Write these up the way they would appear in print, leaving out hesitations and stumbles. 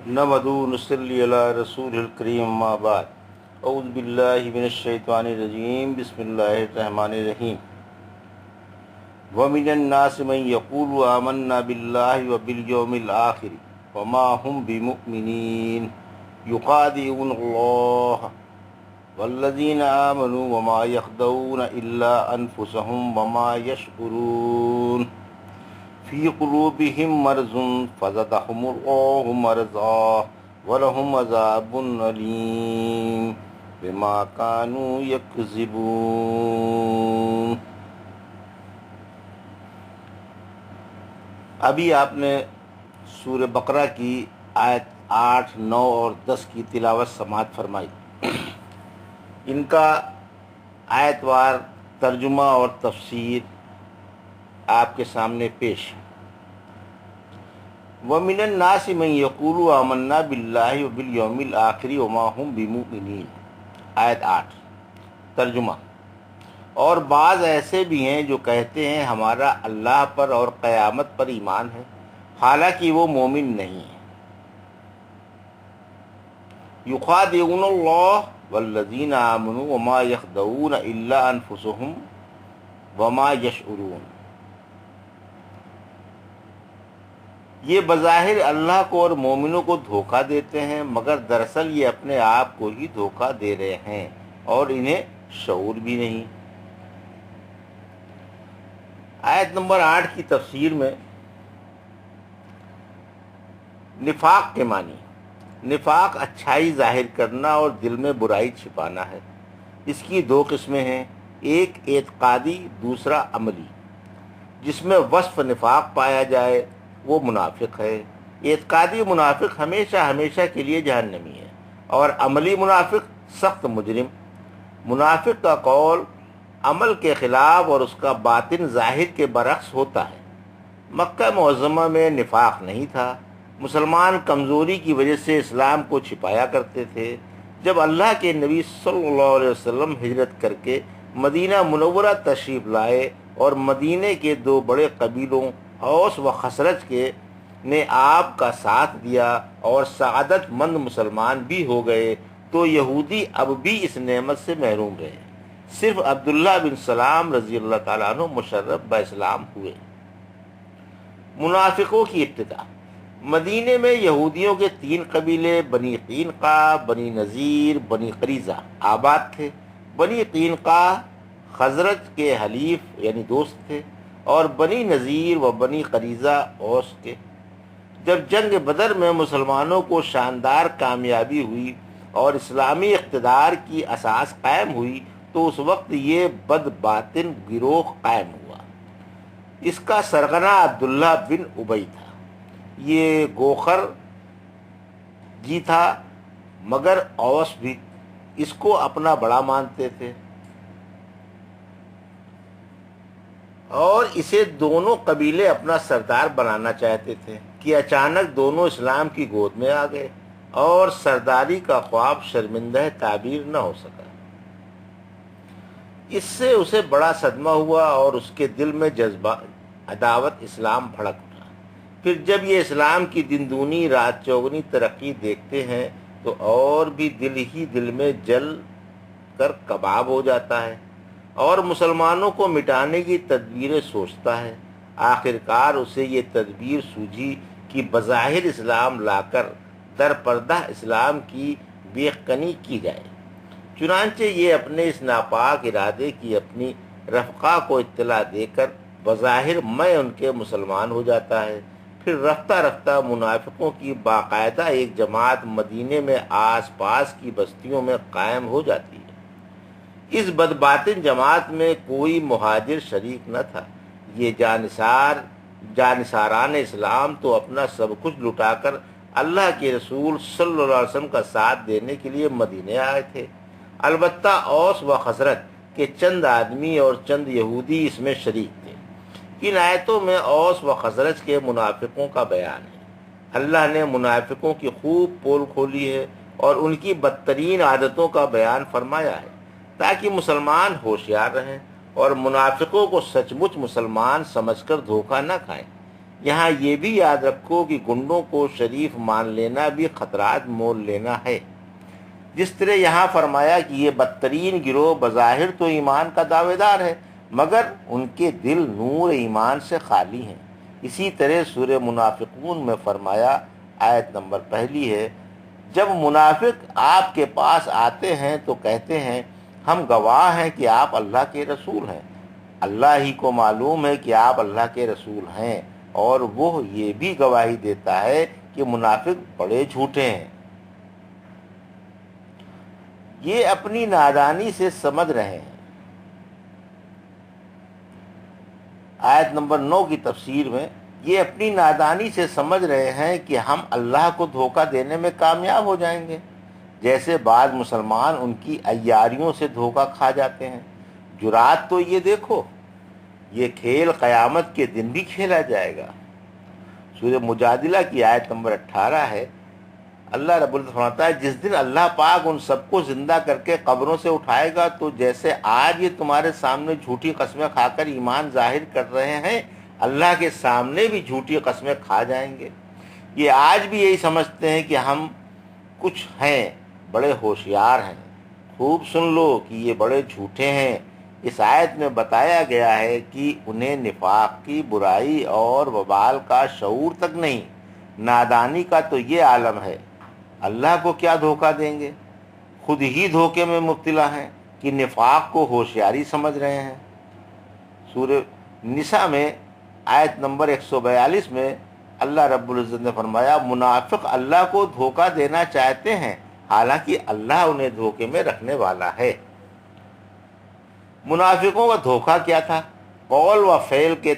نحمدہ ونصلی علی رسول الکریم اما بعد اعوذ باللہ من الشیطان الرجیم بسم اللہ الرحمن الرحیم ومن الناس من یقول آمنا باللہ وبالیوم الآخر وما هم بمؤمنین یخادعون اللہ والذین آمنوا وما یخدعون الا انفسهم وما یشعرون فی قلوبہم مرض فزادہم اللہ مرضا ولہم عذاب علیم بما کانوا یکذبون۔ ابھی آپ نے سورہ بقرہ کی آیت 8، 9 اور 10 کی تلاوت سماعت فرمائی۔ ان کا آیت وار ترجمہ اور تفسیر آپ کے سامنے پیش ہے۔ وَمِنَ النَّاسِ مَن يَقُولُ آمَنَّا بِاللَّهِ وَبِالْيَوْمِ الْآخِرِ وَمَا هُمْ بِمُؤْمِنِينَ۔ آیت 8 ترجمہ: اور بعض ایسے بھی ہیں جو کہتے ہیں ہمارا اللہ پر اور قیامت پر ایمان ہے، حالانکہ وہ مومن نہیں ہیں۔ یخادعون اللہ والذین آمنوا وما یخدعون الا انفسهم وما یشعرون۔ یہ بظاہر اللہ کو اور مومنوں کو دھوکہ دیتے ہیں، مگر دراصل یہ اپنے آپ کو ہی دھوکہ دے رہے ہیں اور انہیں شعور بھی نہیں۔ آیت نمبر 8 کی تفسیر میں نفاق کے معنی: نفاق اچھائی ظاہر کرنا اور دل میں برائی چھپانا ہے۔ اس کی دو قسمیں ہیں، ایک اعتقادی، دوسرا عملی۔ جس میں وصف نفاق پایا جائے وہ منافق ہے۔ اعتقادی منافق ہمیشہ ہمیشہ کے لیے جہنمی ہے، اور عملی منافق سخت مجرم۔ منافق کا قول عمل کے خلاف اور اس کا باطن ظاہر کے برعکس ہوتا ہے۔ مکہ معظمہ میں نفاق نہیں تھا۔ مسلمان کمزوری کی وجہ سے اسلام کو چھپایا کرتے تھے۔ جب اللہ کے نبی صلی اللہ علیہ وسلم ہجرت کر کے مدینہ منورہ تشریف لائے اور مدینے کے دو بڑے قبیلوں اوس و خزرج نے آپ کا ساتھ دیا اور سعادت مند مسلمان بھی ہو گئے، تو یہودی اب بھی اس نعمت سے محروم رہے۔ صرف عبداللہ بن سلام رضی اللہ تعالیٰ عنہ مشرف باسلام ہوئے۔ منافقوں کی ابتدا: مدینے میں یہودیوں کے 3 قبیلے بنی قینقاع، بنی نذیر، بنی قریظہ آباد تھے۔ بنی قینقاع خزرج کے حلیف یعنی دوست تھے، اور بنی نذیر و بنی قریظہ اوس کے۔ جب جنگ بدر میں مسلمانوں کو شاندار کامیابی ہوئی اور اسلامی اقتدار کی اساس قائم ہوئی، تو اس وقت یہ بد باطن گروہ قائم ہوا۔ اس کا سرغنہ عبداللہ بن ابی تھا۔ یہ گوخر جی تھا، مگر اوس بھی اس کو اپنا بڑا مانتے تھے، اور اسے دونوں قبیلے اپنا سردار بنانا چاہتے تھے کہ اچانک دونوں اسلام کی گود میں آ گئے، اور سرداری کا خواب شرمندہ تعبیر نہ ہو سکا۔ اس سے اسے بڑا صدمہ ہوا اور اس کے دل میں جذبہ عداوت اسلام بھڑک اٹھا۔ پھر جب یہ اسلام کی دن دونی رات چوگنی ترقی دیکھتے ہیں تو اور بھی دل میں جل کر کباب ہو جاتا ہے، اور مسلمانوں کو مٹانے کی تدبیریں سوچتا ہے۔ آخر کار اسے یہ تدبیر سوجھی کہ بظاہر اسلام لا کر در پردہ اسلام کی بیخکنی کی جائے۔ چنانچہ یہ اپنے اس ناپاک ارادے کی اپنی رفقا کو اطلاع دے کر بظاہر میں ان کے مسلمان ہو جاتا ہے۔ پھر رفتہ رفتہ منافقوں کی باقاعدہ ایک جماعت مدینے میں آس پاس کی بستیوں میں قائم ہو جاتی ہے۔ اس بدباطن جماعت میں کوئی مہاجر شریک نہ تھا۔ یہ جانثاران اسلام تو اپنا سب کچھ لٹا کر اللہ کے رسول صلی اللہ علیہ وسلم کا ساتھ دینے کے لیے مدینے آئے تھے۔ البتہ اوس و خزرج کے چند آدمی اور چند یہودی اس میں شریک تھے۔ ان آیتوں میں اوس و خزرج کے منافقوں کا بیان ہے۔ اللہ نے منافقوں کی خوب پول کھولی ہے اور ان کی بدترین عادتوں کا بیان فرمایا ہے، تاکہ مسلمان ہوشیار رہیں اور منافقوں کو سچ مچ مسلمان سمجھ کر دھوکہ نہ کھائیں۔ یہاں یہ بھی یاد رکھو کہ گنڈوں کو شریف مان لینا بھی خطرات مول لینا ہے۔ جس طرح یہاں فرمایا کہ یہ بدترین گروہ بظاہر تو ایمان کا دعوے دار ہے مگر ان کے دل نور ایمان سے خالی ہیں۔ اسی طرح سورہ منافقون میں فرمایا، آیت نمبر 1 ہے، جب منافق آپ کے پاس آتے ہیں تو کہتے ہیں ہم گواہ ہیں کہ آپ اللہ کے رسول ہیں۔ اللہ ہی کو معلوم ہے کہ آپ اللہ کے رسول ہیں، اور وہ یہ بھی گواہی دیتا ہے کہ منافق بڑے جھوٹے ہیں۔ یہ اپنی نادانی سے سمجھ رہے ہیں۔ آیت نمبر 9 کی تفسیر میں، یہ اپنی نادانی سے سمجھ رہے ہیں کہ ہم اللہ کو دھوکہ دینے میں کامیاب ہو جائیں گے، جیسے بعض مسلمان ان کی عیاریوں سے دھوکہ کھا جاتے ہیں۔ جرات تو یہ دیکھو، یہ کھیل قیامت کے دن بھی کھیلا جائے گا۔ سورہ مجادلہ کی آیت نمبر 18 ہے، اللہ رب العزت فرماتا ہے جس دن اللہ پاک ان سب کو زندہ کر کے قبروں سے اٹھائے گا تو جیسے آج یہ تمہارے سامنے جھوٹی قسمیں کھا کر ایمان ظاہر کر رہے ہیں، اللہ کے سامنے بھی جھوٹی قسمیں کھا جائیں گے۔ یہ آج بھی یہی سمجھتے ہیں کہ ہم کچھ ہیں، بڑے ہوشیار ہیں۔ خوب سن لو کہ یہ بڑے جھوٹے ہیں۔ اس آیت میں بتایا گیا ہے کہ انہیں نفاق کی برائی اور وبال کا شعور تک نہیں۔ نادانی کا تو یہ عالم ہے، اللہ کو کیا دھوکہ دیں گے؟ خود ہی دھوکے میں مبتلا ہیں کہ نفاق کو ہوشیاری سمجھ رہے ہیں۔ سورہ نساء میں آیت نمبر 142 میں اللہ رب العزت نے فرمایا منافق اللہ کو دھوکہ دینا چاہتے ہیں حالانکہ اللہ انہیں دھوکے میں رکھنے والا ہے۔ منافقوں کا دھوکہ کیا تھا؟ قول و فعل کے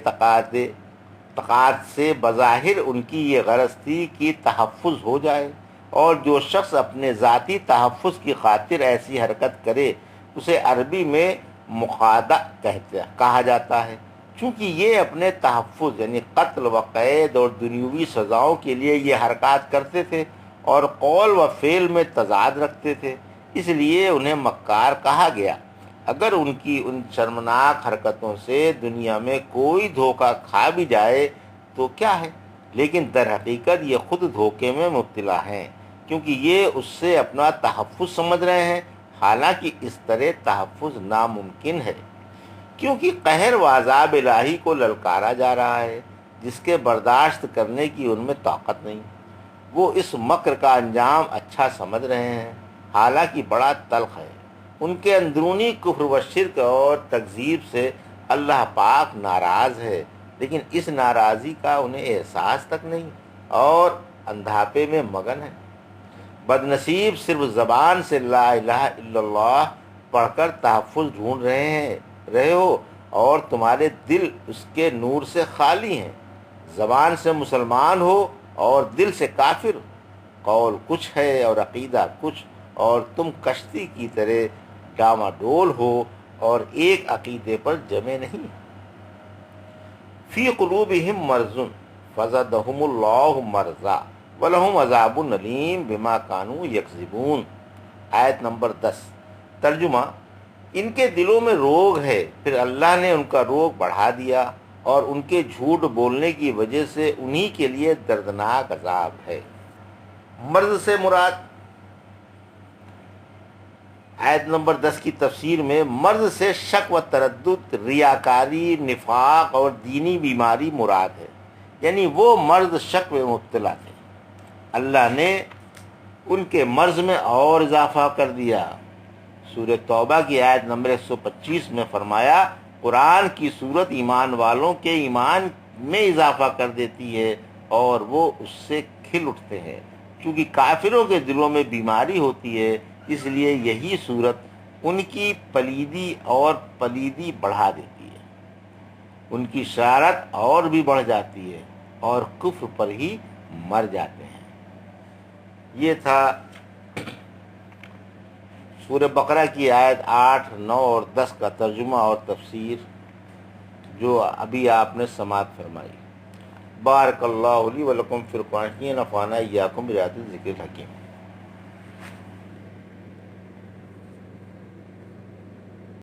تقاض سے بظاہر ان کی یہ غرض تھی کہ تحفظ ہو جائے، اور جو شخص اپنے ذاتی تحفظ کی خاطر ایسی حرکت کرے اسے عربی میں مخادع کہا جاتا ہے، چونکہ یہ اپنے تحفظ یعنی قتل و قید اور دنیوی سزاؤں کے لیے یہ حرکات کرتے تھے اور قول و فعل میں تضاد رکھتے تھے، اس لیے انہیں مکار کہا گیا۔ اگر ان کی ان شرمناک حرکتوں سے دنیا میں کوئی دھوکہ کھا بھی جائے تو کیا ہے، لیکن در حقیقت یہ خود دھوکے میں مبتلا ہیں، کیونکہ یہ اس سے اپنا تحفظ سمجھ رہے ہیں، حالانکہ اس طرح تحفظ ناممکن ہے، کیونکہ قہر و عذاب الہی کو للکارا جا رہا ہے جس کے برداشت کرنے کی ان میں طاقت نہیں۔ وہ اس مکر کا انجام اچھا سمجھ رہے ہیں، حالانکہ بڑا تلخ ہے۔ ان کے اندرونی کفر و شرک اور تکذیب سے اللہ پاک ناراض ہے، لیکن اس ناراضی کا انہیں احساس تک نہیں اور اندھاپے میں مگن ہے۔ بد نصیب صرف زبان سے لا الہ الا اللہ پڑھ کر تحفظ ڈھونڈ رہے ہو اور تمہارے دل اس کے نور سے خالی ہیں۔ زبان سے مسلمان ہو اور دل سے کافر، قول کچھ ہے اور عقیدہ کچھ، اور تم کشتی کی طرح ڈاماڈول ہو اور ایک عقیدے پر جمے نہیں۔ فی قلوبہم مرض فزادہم اللہ مرضا وَلَهُمْ عَذَابٌ أَلِيمٌ بِمَا كَانُوا يَكْذِبُونَ۔ آیت نمبر 10۔ ترجمہ، ان کے دلوں میں روگ ہے، پھر اللہ نے ان کا روگ بڑھا دیا اور ان کے جھوٹ بولنے کی وجہ سے انہی کے لیے دردناک عذاب ہے۔ مرض سے مراد آیت نمبر 10 کی تفسیر میں مرض سے شک و تردد، ریاکاری، نفاق اور دینی بیماری مراد ہے، یعنی وہ مرض شک میں مبتلا تھے، اللہ نے ان کے مرض میں اور اضافہ کر دیا۔ سورہ توبہ کی آیت نمبر 125 میں فرمایا قرآن کی صورت ایمان والوں کے ایمان میں اضافہ کر دیتی ہے اور وہ اس سے کھل اٹھتے ہیں، چونکہ کافروں کے دلوں میں بیماری ہوتی ہے، اس لیے یہی صورت ان کی پلیدی بڑھا دیتی ہے، ان کی شرارت اور بھی بڑھ جاتی ہے اور کفر پر ہی مر جاتے ہیں۔ یہ تھا سورہ بقرہ کی آیت 8، 9 اور 10 کا ترجمہ اور تفسیر جو ابھی آپ نے سماعت فرمائی۔ بارک اللہ لی و لکم فی القرآن، نفعنا ایاکم بآیات الذکر الحکیم۔